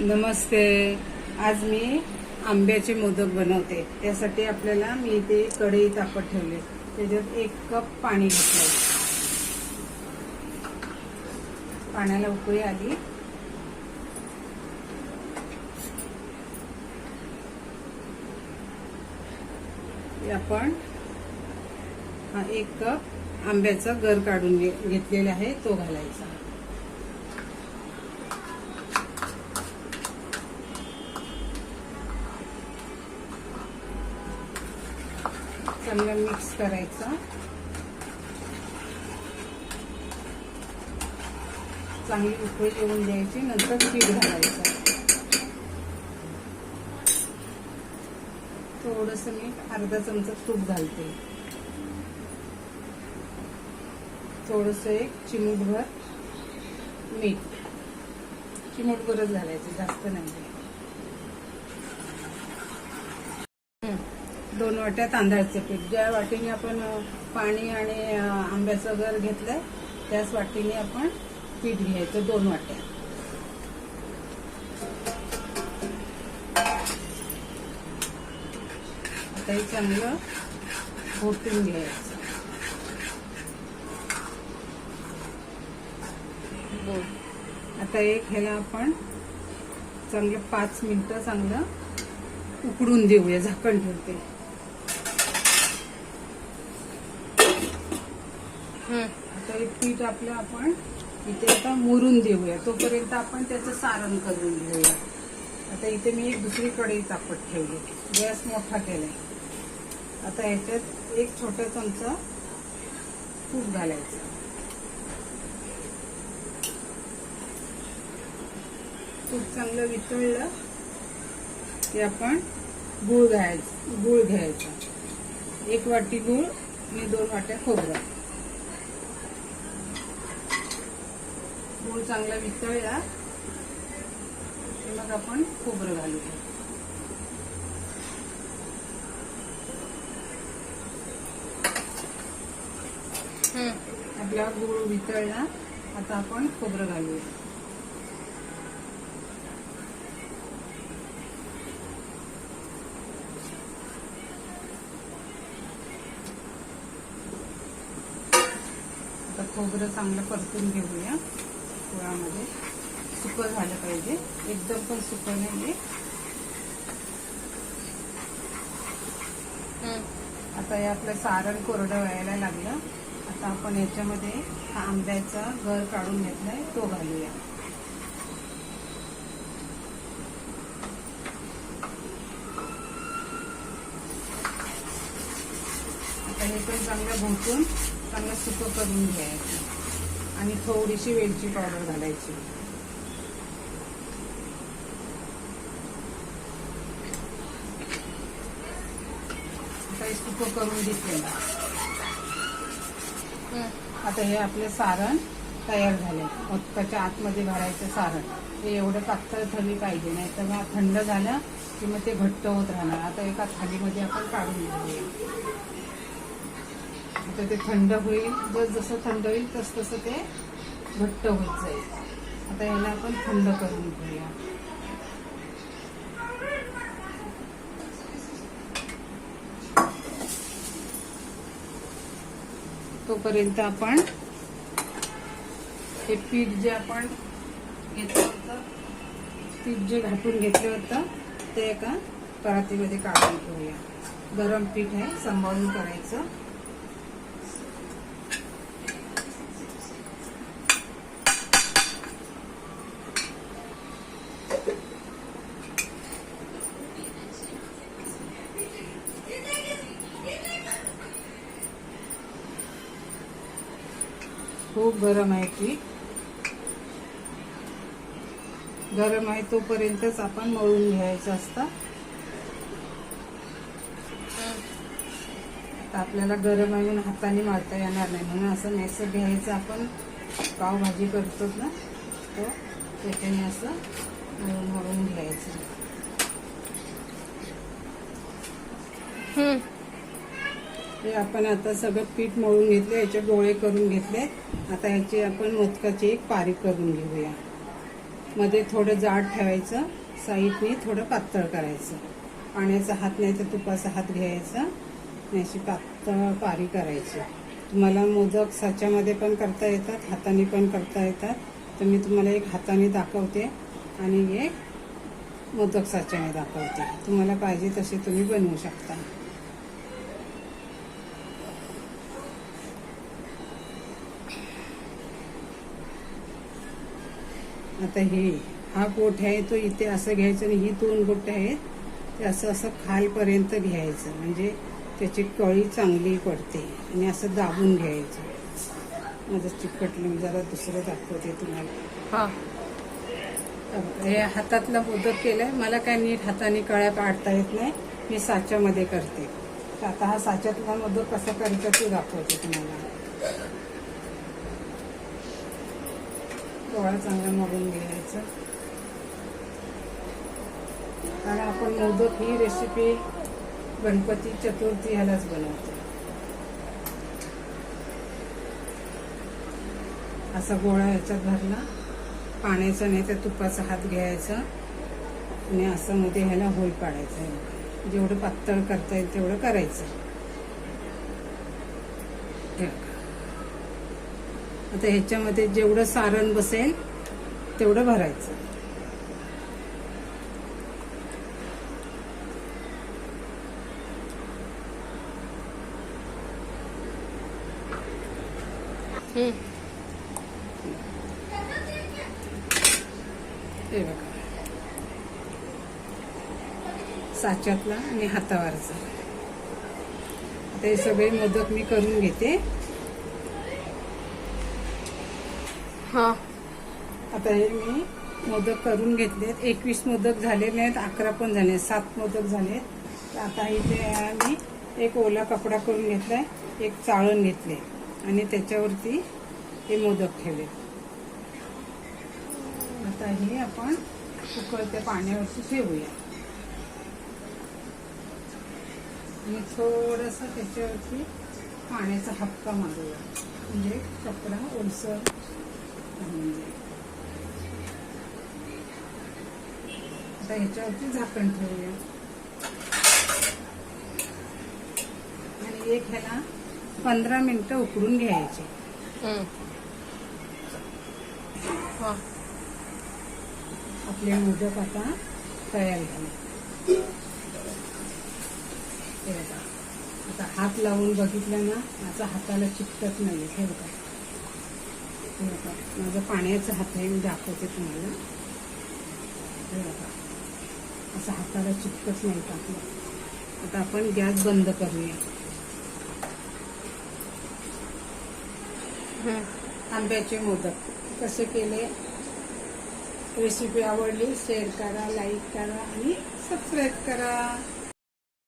नमस्ते. आज मी आंब्याचे मोदक बनवते. त्यासाठी आपल्याला मी इथे कढई तापत ठेवले. त्याच्यात 1 कप पाणी घेतलं. पाण्याला उकळी आली. आपण 1 कप आंब्याचा गर काढून घेतलेला आहे तो घालायचा. चांगलं मिक्स करायचं. चांगली उकळी येऊन द्यायची. नंतर पीठ घालायचं. थोडंसं मी अर्धा चमचा तूप घालते. थोडंसं 1 चिमूटभर मीठ. चिमूटभरच घालायचं, जास्त नाही. 2 वाट्या तांदळाचं पीठ. ज्या वाटीने आपण पाणी आणि आंब्याचं गर घेतलंय त्याच वाटीने आपण पीठ घ्यायचं. 2 वाट्या. आता हे चांगलं घोटून घ्यायचं. आता ह्याला आपण चांगलं 5 मिनिटं चांगलं उकडून देऊया. झाकण ठेवते. आता हे पीठ आपलं आपण इथे आता मुरून देऊया. तोपर्यंत आपण त्याचं सारण करून घेऊया. आता इथे मी एक दुसरी कढई तापत ठेवली. गॅस मोठा केलाय. आता ह्याच्यात 1 छोटा चमचा तूप घालायचं. तूप चांगलं वितळलं की आपण गूळ घ्यायचा. 1 वाटी गूळ आणि 2 वाट्या खोबरं. गूळ चांगला वितळला की मग आपण खोबरं घालूया. आपला गूळ वितळला. आता आपण खोबरं घालूया. आता खोबरं चांगलं परतून घेऊया. गुळामध्ये सुकं झालं पाहिजे. एकदम पण सुकं नाहीये. आता हे आपलं सारण कोरडं व्हायला लागलं. आता आपण याच्यामध्ये हा आंब्याचा गर काढून घेतलाय तो घालूया. आता हे पण चांगलं घोटून चांगलं सुकं करून घ्यायचं. आणि थोडीशी वेलची पावडर घालायची. आता हे सुकं करून घेतलेलं. आता हे आपले सारण तयार झाले. मोदकाच्या आतमध्ये भरायचं सारण. हे एवढं पातळ थाली पाहिजे, नाही तर मग थंड झालं की मग ते घट्ट होत राहणार. आता एका थालीमध्ये आपण काढून घेऊया. आता ते थंड होईल. जसं थंड होईल तसं ते घट्ट होत जाईल. आता याला आपण थंड करून घेऊया. तोपर्यंत आपण हे पीठ जे आपण घेतलं होतं, पीठ जे घाटून घेतलं होतं ते एका परातीमध्ये काढून घेऊया. गरम पीठ आहे, सांभाळून करायचं. खूप गरम आहे पीठ. गरम आहे तोपर्यंतच आपण मळून घ्यायचं असतं. आता आपल्याला गरम आहे म्हणून हाताने मळता येणार नाही, म्हणून असं नेसं घ्यायचं. आपण पावभाजी करतो ना, तो त्याच्याने असं मळून घ्यायचं. हे आपण आता सगळं पीठ मळून घेतलं, याचे गोळे करून घेतले. आता याची आपण मोदकाची एक पारी करून घेऊया. मध्ये थोडं जाड ठेवायचं, साईडने थोडं पातळ करायचं. पाण्याचा हात नाही तर तुपाचा हात घ्यायचा आणि अशी पातळ पारी करायची. तुम्हाला मोदक साच्यामध्ये पण करता येतात, हाताने पण करता येतात. तर मी तुम्हाला एक हाताने दाखवते आणि एक मोदक साच्याने दाखवते. तुम्हाला पाहिजे तसे तुम्ही बनवू शकता. आता हा बोट आहे तो इथे असं घ्यायचं आणि ही 2 बोट आहेत ते असं असं खालपर्यंत घ्यायचं, म्हणजे त्याची कळी चांगली पडते. आणि असं दाबून घ्यायचं. माझं चिकटलं, मी जरा दुसरं दाखवते तुम्हाला. हे हातातला मोदक केलाय. मला काय नीट हाताने कळ्या पाडता येत नाही, मी साच्यामध्ये करते. तर आता हा साच्यातला मोदक कसा करायचा ते दाखवते तुम्हाला. गोळा चांगला मळून घ्यायचा. कारण आपण मोदक ही रेसिपी गणपती चतुर्थी ह्यालाच बनवतो. असा गोळा ह्याच्यात भरला, पाण्याचा नाही तर तुपाचा हात घ्यायचा आणि असं मध्ये ह्याला होल पाडायचा. जेवढं पातळ करता येईल तेवढं करायचं. आता ह्याच्यामध्ये जेवढं सारण बसेल तेवढं भरायचं. हे बघा, साच्यातला आणि हातावरचा. आता हे सगळे मोदक मी करून घेते. आता हे मी मोदक करून घेतलेत. 21 मोदक झालेले आहेत, 11 पण झाले, 7 मोदक झालेत. तर आता इथे मी एक ओला कपडा करून घेतलाय, एक चाळण घेतले आणि त्याच्यावरती हे मोदक ठेवले. आता हे आपण उकळत्या पाण्यावरती ठेवूया आणि थोडंसं त्याच्यावरती पाण्याचा हक्का मारूया, म्हणजे कपडा ओलसर राहून जाईल. आता ह्याच्यावरती झाकण ठेवूया आणि एक ह्याला 15 मिनिटं उकडून घ्यायचे. आपले मोदक आता तयार झाले. आता हात लावून बघितलं ना, माझा हाताला चिकटत नाही. हे बघा, माझा पाण्याचा हात आहे, मी दाखवते तुम्हाला. हे बघा, असं हाताला चिकटत नाही टाकलं. आता आपण गॅस बंद करूया. आंब्याचे मोदक कसे केले, रेसिपी आवडली शेअर करा, लाईक करा आणि सबस्क्राईब करा.